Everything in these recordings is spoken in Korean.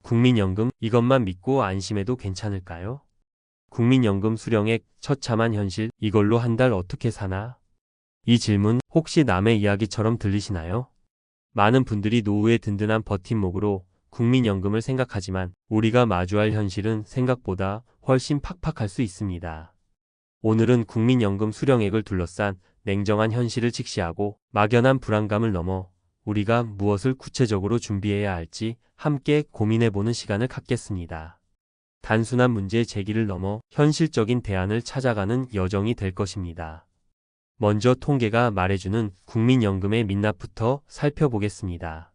국민연금 이것만 믿고 안심해도 괜찮을까요? 국민연금 수령액 처참한 현실 이걸로 한 달 어떻게 사나? 이 질문 혹시 남의 이야기처럼 들리시나요? 많은 분들이 노후의 든든한 버팀목으로 국민연금을 생각하지만 우리가 마주할 현실은 생각보다 훨씬 팍팍할 수 있습니다. 오늘은 국민연금 수령액을 둘러싼 냉정한 현실을 직시하고 막연한 불안감을 넘어 우리가 무엇을 구체적으로 준비해야 할지 함께 고민해보는 시간을 갖겠습니다. 단순한 문제 제기를 넘어 현실적인 대안을 찾아가는 여정이 될 것입니다. 먼저 통계가 말해주는 국민연금의 민낯부터 살펴보겠습니다.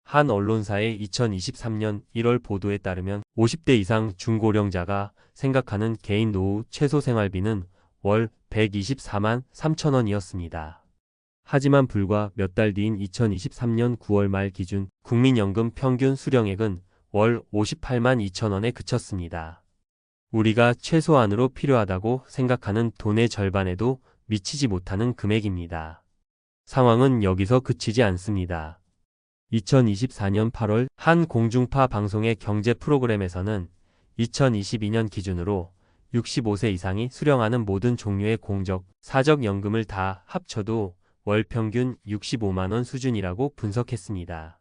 한 언론사의 2023년 1월 보도에 따르면 50대 이상 중고령자가 생각하는 개인 노후 최소 생활비는 월 124만 3천 원이었습니다. 하지만 불과 몇 달 뒤인 2023년 9월 말 기준 국민연금 평균 수령액은 월 58만 2천 원에 그쳤습니다. 우리가 최소한으로 필요하다고 생각하는 돈의 절반에도 미치지 못하는 금액입니다. 상황은 여기서 그치지 않습니다. 2024년 8월 한 공중파 방송의 경제 프로그램에서는 2022년 기준으로 65세 이상이 수령하는 모든 종류의 공적, 사적 연금을 다 합쳐도 월 평균 65만 원 수준이라고 분석했습니다.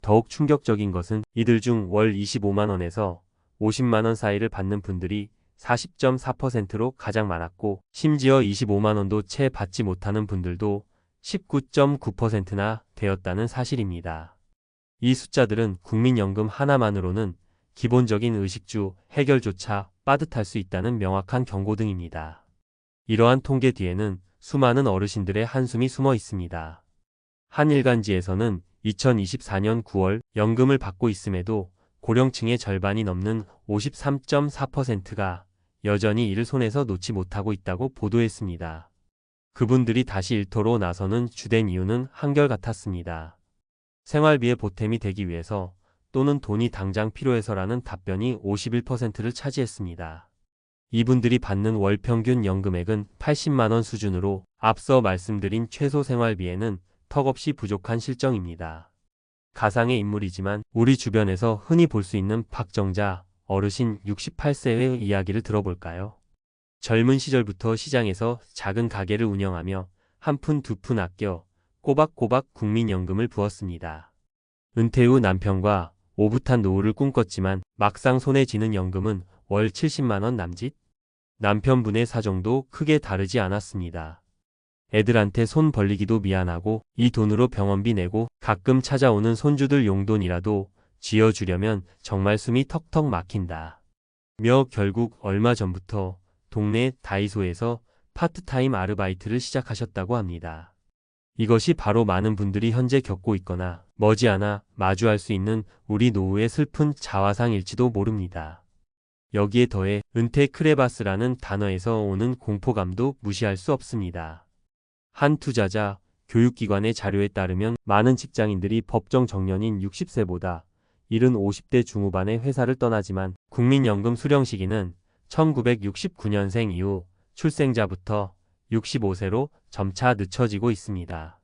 더욱 충격적인 것은 이들 중 월 25만 원에서 50만 원 사이를 받는 분들이 40.4%로 가장 많았고 심지어 25만 원도 채 받지 못하는 분들도 19.9%나 되었다는 사실입니다. 이 숫자들은 국민연금 하나만으로는 기본적인 의식주 해결조차 빠듯할 수 있다는 명확한 경고등입니다. 이러한 통계 뒤에는 수많은 어르신들의 한숨이 숨어 있습니다. 한 일간지에서는 2024년 9월 연금을 받고 있음에도 고령층의 절반이 넘는 53.4%가 여전히 이를 손에서 놓지 못하고 있다고 보도했습니다. 그분들이 다시 일터로 나서는 주된 이유는 한결같았습니다. 생활비의 보탬이 되기 위해서 또는 돈이 당장 필요해서라는 답변이 51%를 차지했습니다. 이분들이 받는 월 평균 연금액은 80만 원 수준으로 앞서 말씀드린 최소 생활비에는 턱없이 부족한 실정입니다. 가상의 인물이지만 우리 주변에서 흔히 볼 수 있는 박정자 어르신 68세의 이야기를 들어볼까요? 젊은 시절부터 시장에서 작은 가게를 운영하며 한 푼 두 푼 아껴 꼬박꼬박 국민연금을 부었습니다. 은퇴 후 남편과 오붓한 노후를 꿈꿨지만 막상 손에 쥐는 연금은 월 70만 원 남짓? 남편분의 사정도 크게 다르지 않았습니다. 애들한테 손 벌리기도 미안하고 이 돈으로 병원비 내고 가끔 찾아오는 손주들 용돈이라도 쥐어주려면 정말 숨이 턱턱 막힌다. 결국 얼마 전부터 동네 다이소에서 파트타임 아르바이트를 시작하셨다고 합니다. 이것이 바로 많은 분들이 현재 겪고 있거나 머지않아 마주할 수 있는 우리 노후의 슬픈 자화상일지도 모릅니다. 여기에 더해 은퇴 크레바스라는 단어에서 오는 공포감도 무시할 수 없습니다. 한 투자자 교육기관의 자료에 따르면 많은 직장인들이 법정 정년인 60세보다 이른 50대 중후반의 회사를 떠나지만 국민연금 수령 시기는 1969년생 이후 출생자부터 65세로 점차 늦춰지고 있습니다.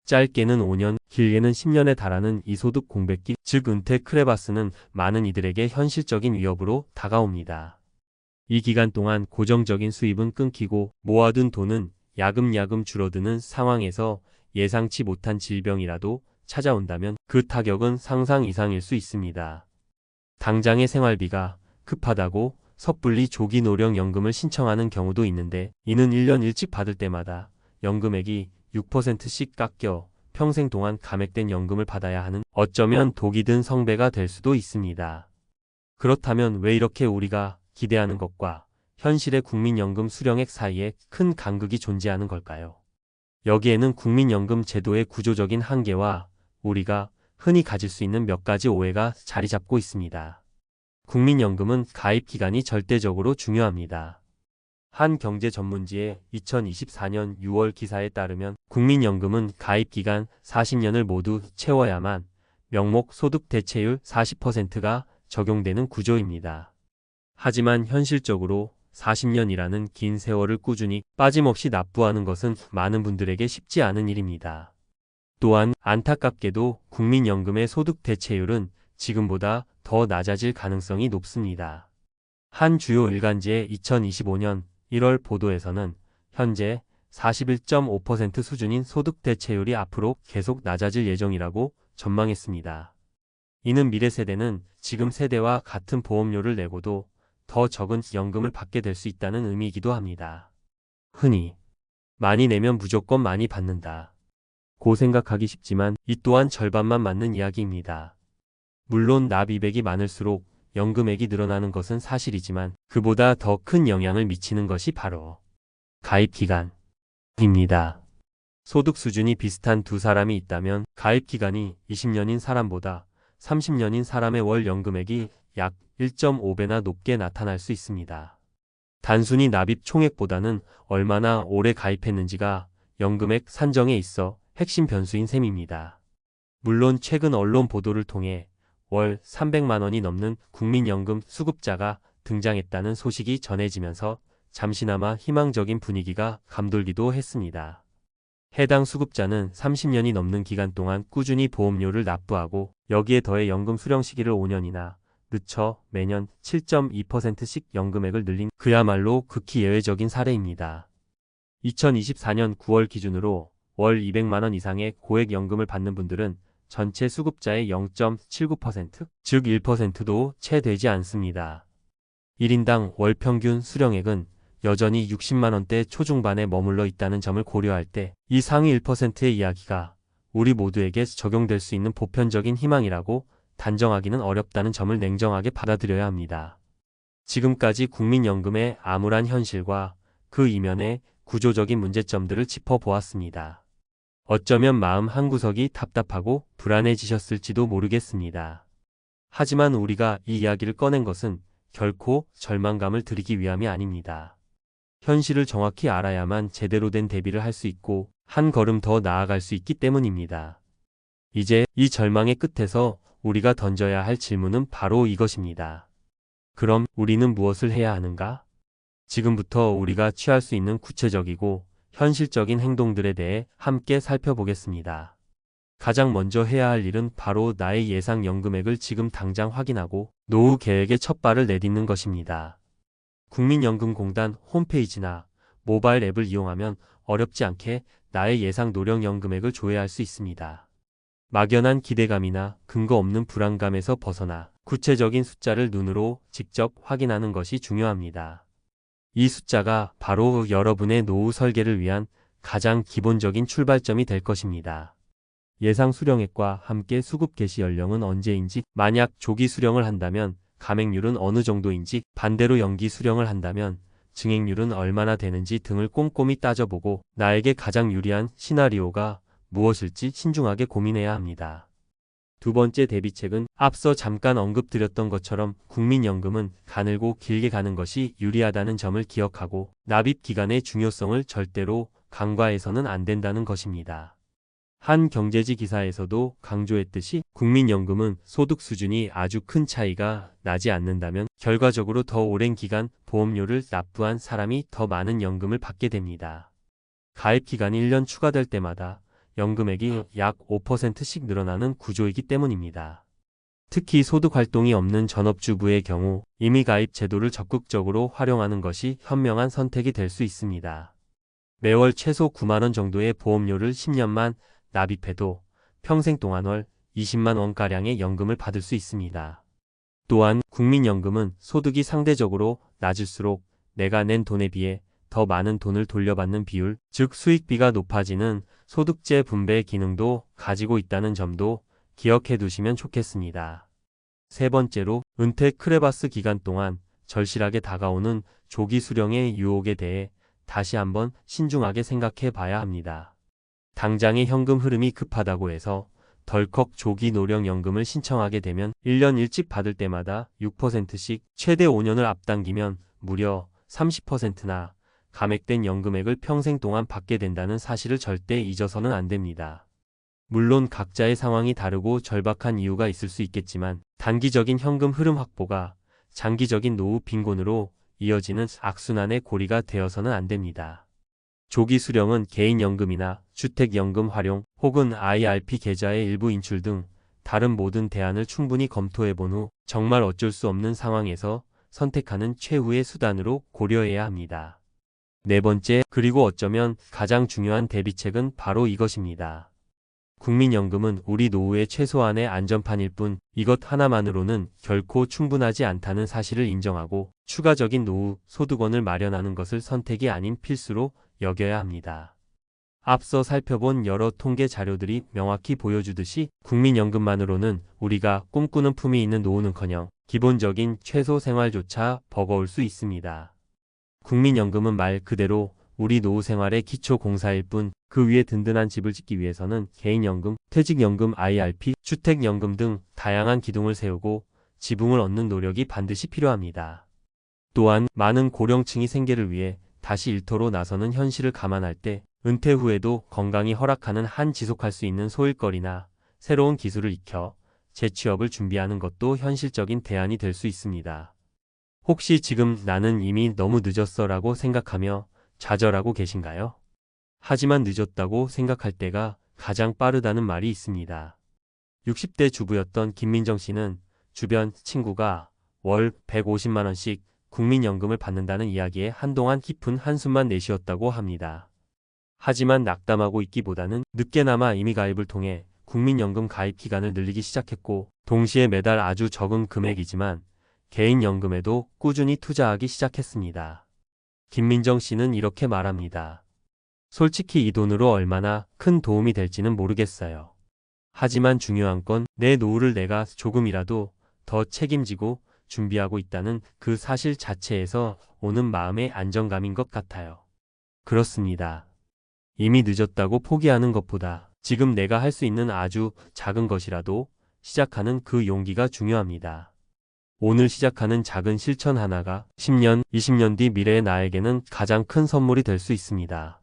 짧게는 5년, 길게는 10년에 달하는 이 소득 공백기, 즉 은퇴 크레바스는 많은 이들에게 현실적인 위협으로 다가옵니다. 이 기간 동안 고정적인 수입은 끊기고 모아둔 돈은 야금야금 줄어드는 상황에서 예상치 못한 질병이라도 찾아온다면 그 타격은 상상 이상일 수 있습니다. 당장의 생활비가 급하다고 섣불리 조기 노령연금을 신청하는 경우도 있는데 이는 1년 일찍 받을 때마다 연금액이 6%씩 깎여 평생 동안 감액된 연금을 받아야 하는 어쩌면 독이 든 성배가 될 수도 있습니다. 그렇다면 왜 이렇게 우리가 기대하는 것과 현실의 국민연금 수령액 사이에 큰 간극이 존재하는 걸까요? 여기에는 국민연금 제도의 구조적인 한계와 우리가 흔히 가질 수 있는 몇 가지 오해가 자리 잡고 있습니다. 국민연금은 가입 기간이 절대적으로 중요합니다. 한 경제 전문지의 2024년 6월 기사에 따르면 국민연금은 가입 기간 40년을 모두 채워야만 명목 소득 대체율 40%가 적용되는 구조입니다. 하지만 현실적으로 40년이라는 긴 세월을 꾸준히 빠짐없이 납부하는 것은 많은 분들에게 쉽지 않은 일입니다. 또한 안타깝게도 국민연금의 소득 대체율은 지금보다 더 낮아질 가능성이 높습니다. 한 주요 일간지의 2025년 1월 보도에서는 현재 41.5% 수준인 소득 대체율이 앞으로 계속 낮아질 예정이라고 전망했습니다. 이는 미래 세대는 지금 세대와 같은 보험료를 내고도 더 적은 연금을 받게 될 수 있다는 의미이기도 합니다. 흔히 많이 내면 무조건 많이 받는다 고 생각하기 쉽지만 이 또한 절반만 맞는 이야기입니다. 물론 납입액이 많을수록 연금액이 늘어나는 것은 사실이지만 그보다 더 큰 영향을 미치는 것이 바로 가입 기간입니다. 소득 수준이 비슷한 두 사람이 있다면 가입 기간이 20년인 사람보다 30년인 사람의 월 연금액이 약 1.5배나 높게 나타날 수 있습니다. 단순히 납입 총액보다는 얼마나 오래 가입했는지가 연금액 산정에 있어 핵심 변수인 셈입니다. 물론 최근 언론 보도를 통해 월 300만 원이 넘는 국민연금 수급자가 등장했다는 소식이 전해지면서 잠시나마 희망적인 분위기가 감돌기도 했습니다. 해당 수급자는 30년이 넘는 기간 동안 꾸준히 보험료를 납부하고 여기에 더해 연금 수령 시기를 5년이나 늦춰 매년 7.2%씩 연금액을 늘린 그야말로 극히 예외적인 사례입니다. 2024년 9월 기준으로 월 200만 원 이상의 고액 연금을 받는 분들은 전체 수급자의 0.79%, 즉 1%도 채 되지 않습니다. 1인당 월 평균 수령액은 여전히 60만 원대 초중반에 머물러 있다는 점을 고려할 때 이 상위 1%의 이야기가 우리 모두에게 적용될 수 있는 보편적인 희망이라고 단정하기는 어렵다는 점을 냉정하게 받아들여야 합니다. 지금까지 국민연금의 암울한 현실과 그 이면의 구조적인 문제점들을 짚어보았습니다. 어쩌면 마음 한구석이 답답하고 불안해지셨을지도 모르겠습니다. 하지만 우리가 이 이야기를 꺼낸 것은 결코 절망감을 드리기 위함이 아닙니다. 현실을 정확히 알아야만 제대로 된 대비를 할 수 있고 한 걸음 더 나아갈 수 있기 때문입니다. 이제 이 절망의 끝에서 우리가 던져야 할 질문은 바로 이것입니다. 그럼 우리는 무엇을 해야 하는가? 지금부터 우리가 취할 수 있는 구체적이고 현실적인 행동들에 대해 함께 살펴보겠습니다. 가장 먼저 해야 할 일은 바로 나의 예상 연금액을 지금 당장 확인하고 노후 계획의 첫 발을 내딛는 것입니다. 국민연금공단 홈페이지나 모바일 앱을 이용하면 어렵지 않게 나의 예상 노령연금액을 조회할 수 있습니다. 막연한 기대감이나 근거 없는 불안감에서 벗어나 구체적인 숫자를 눈으로 직접 확인하는 것이 중요합니다. 이 숫자가 바로 여러분의 노후 설계를 위한 가장 기본적인 출발점이 될 것입니다. 예상 수령액과 함께 수급 개시 연령은 언제인지, 만약 조기 수령을 한다면 감액률은 어느 정도인지, 반대로 연기 수령을 한다면 증액률은 얼마나 되는지 등을 꼼꼼히 따져보고 나에게 가장 유리한 시나리오가 무엇일지 신중하게 고민해야 합니다. 두 번째 대비책은 앞서 잠깐 언급드렸던 것처럼 국민연금은 가늘고 길게 가는 것이 유리하다는 점을 기억하고 납입 기간의 중요성을 절대로 간과해서는 안 된다는 것입니다. 한 경제지 기사에서도 강조했듯이 국민연금은 소득 수준이 아주 큰 차이가 나지 않는다면 결과적으로 더 오랜 기간 보험료를 납부한 사람이 더 많은 연금을 받게 됩니다. 가입 기간이 1년 추가될 때마다 연금액이 약 5%씩 늘어나는 구조이기 때문입니다. 특히 소득 활동이 없는 전업주부의 경우 이미 가입 제도를 적극적으로 활용하는 것이 현명한 선택이 될 수 있습니다. 매월 최소 9만 원 정도의 보험료를 10년만 납입해도 평생 동안 월 20만 원가량의 연금을 받을 수 있습니다. 또한 국민연금은 소득이 상대적으로 낮을수록 내가 낸 돈에 비해 더 많은 돈을 돌려받는 비율, 즉 수익비가 높아지는 소득재 분배 기능도 가지고 있다는 점도 기억해 두시면 좋겠습니다. 세 번째로, 은퇴 크레바스 기간 동안 절실하게 다가오는 조기 수령의 유혹에 대해 다시 한번 신중하게 생각해 봐야 합니다. 당장의 현금 흐름이 급하다고 해서 덜컥 조기 노령연금을 신청하게 되면 1년 일찍 받을 때마다 6%씩 최대 5년을 앞당기면 무려 30%나 감액된 연금액을 평생 동안 받게 된다는 사실을 절대 잊어서는 안 됩니다. 물론 각자의 상황이 다르고 절박한 이유가 있을 수 있겠지만 단기적인 현금 흐름 확보가 장기적인 노후 빈곤으로 이어지는 악순환의 고리가 되어서는 안 됩니다. 조기 수령은 개인연금이나 주택연금 활용 혹은 IRP 계좌의 일부 인출 등 다른 모든 대안을 충분히 검토해 본 후 정말 어쩔 수 없는 상황에서 선택하는 최후의 수단으로 고려해야 합니다. 네 번째, 그리고 어쩌면 가장 중요한 대비책은 바로 이것입니다. 국민연금은 우리 노후의 최소한의 안전판일 뿐 이것 하나만으로는 결코 충분하지 않다는 사실을 인정하고 추가적인 노후 소득원을 마련하는 것을 선택이 아닌 필수로 여겨야 합니다. 앞서 살펴본 여러 통계 자료들이 명확히 보여주듯이 국민연금만으로는 우리가 꿈꾸는 품이 있는 노후는커녕 기본적인 최소 생활조차 버거울 수 있습니다. 국민연금은 말 그대로 우리 노후 생활의 기초 공사일 뿐 그 위에 든든한 집을 짓기 위해서는 개인연금, 퇴직연금, IRP, 주택연금 등 다양한 기둥을 세우고 지붕을 얻는 노력이 반드시 필요합니다. 또한 많은 고령층이 생계를 위해 다시 일터로 나서는 현실을 감안할 때 은퇴 후에도 건강이 허락하는 한 지속할 수 있는 소일거리나 새로운 기술을 익혀 재취업을 준비하는 것도 현실적인 대안이 될 수 있습니다. 혹시 지금 나는 이미 너무 늦었어 라고 생각하며 좌절하고 계신가요? 하지만 늦었다고 생각할 때가 가장 빠르다는 말이 있습니다. 60대 주부였던 김민정 씨는 주변 친구가 월 150만 원씩 국민연금을 받는다는 이야기에 한동안 깊은 한숨만 내쉬었다고 합니다. 하지만 낙담하고 있기보다는 늦게나마 이미 가입을 통해 국민연금 가입 기간을 늘리기 시작했고 동시에 매달 아주 적은 금액이지만 개인연금에도 꾸준히 투자하기 시작했습니다. 김민정 씨는 이렇게 말합니다. 솔직히 이 돈으로 얼마나 큰 도움이 될지는 모르겠어요. 하지만 중요한 건 내 노후를 내가 조금이라도 더 책임지고 준비하고 있다는 그 사실 자체에서 오는 마음의 안정감인 것 같아요. 그렇습니다. 이미 늦었다고 포기하는 것보다 지금 내가 할 수 있는 아주 작은 것이라도 시작하는 그 용기가 중요합니다. 오늘 시작하는 작은 실천 하나가 10년, 20년 뒤 미래의 나에게는 가장 큰 선물이 될 수 있습니다.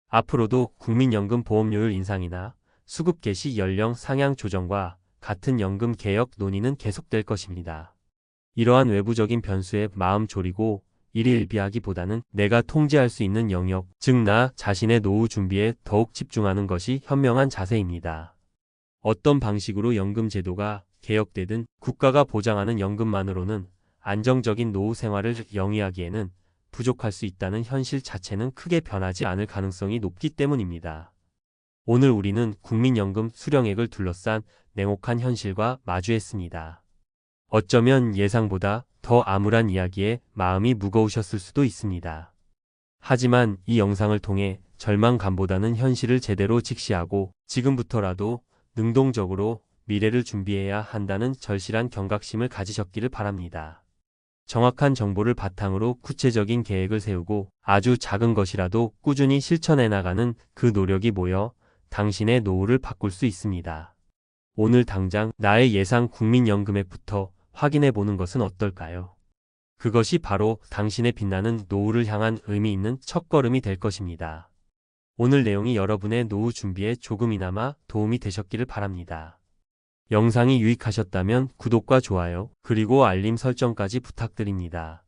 앞으로도 국민연금 보험료율 인상이나 수급 개시 연령 상향 조정과 같은 연금 개혁 논의는 계속될 것입니다. 이러한 외부적인 변수에 마음 졸이고 일희일비하기보다는 내가 통제할 수 있는 영역, 즉 나 자신의 노후 준비에 더욱 집중하는 것이 현명한 자세입니다. 어떤 방식으로 연금 제도가 개혁되든 국가가 보장하는 연금만으로는 안정적인 노후 생활을 영위하기에는 부족할 수 있다는 현실 자체는 크게 변하지 않을 가능성이 높기 때문입니다. 오늘 우리는 국민연금 수령액을 둘러싼 냉혹한 현실과 마주했습니다. 어쩌면 예상보다 더 암울한 이야기에 마음이 무거우셨을 수도 있습니다. 하지만 이 영상을 통해 절망감보다는 현실을 제대로 직시하고 지금부터라도 능동적으로 미래를 준비해야 한다는 절실한 경각심을 가지셨기를 바랍니다. 정확한 정보를 바탕으로 구체적인 계획을 세우고 아주 작은 것이라도 꾸준히 실천해 나가는 그 노력이 모여 당신의 노후를 바꿀 수 있습니다. 오늘 당장 나의 예상 국민연금액부터 확인해 보는 것은 어떨까요? 그것이 바로 당신의 빛나는 노후를 향한 의미 있는 첫걸음이 될 것입니다. 오늘 내용이 여러분의 노후 준비에 조금이나마 도움이 되셨기를 바랍니다. 영상이 유익하셨다면 구독과 좋아요, 그리고 알림 설정까지 부탁드립니다.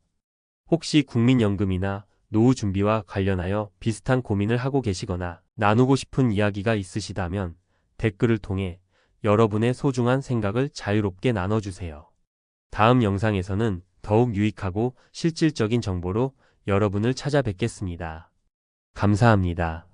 혹시 국민연금이나 노후 준비와 관련하여 비슷한 고민을 하고 계시거나 나누고 싶은 이야기가 있으시다면 댓글을 통해 여러분의 소중한 생각을 자유롭게 나눠주세요. 다음 영상에서는 더욱 유익하고 실질적인 정보로 여러분을 찾아뵙겠습니다. 감사합니다.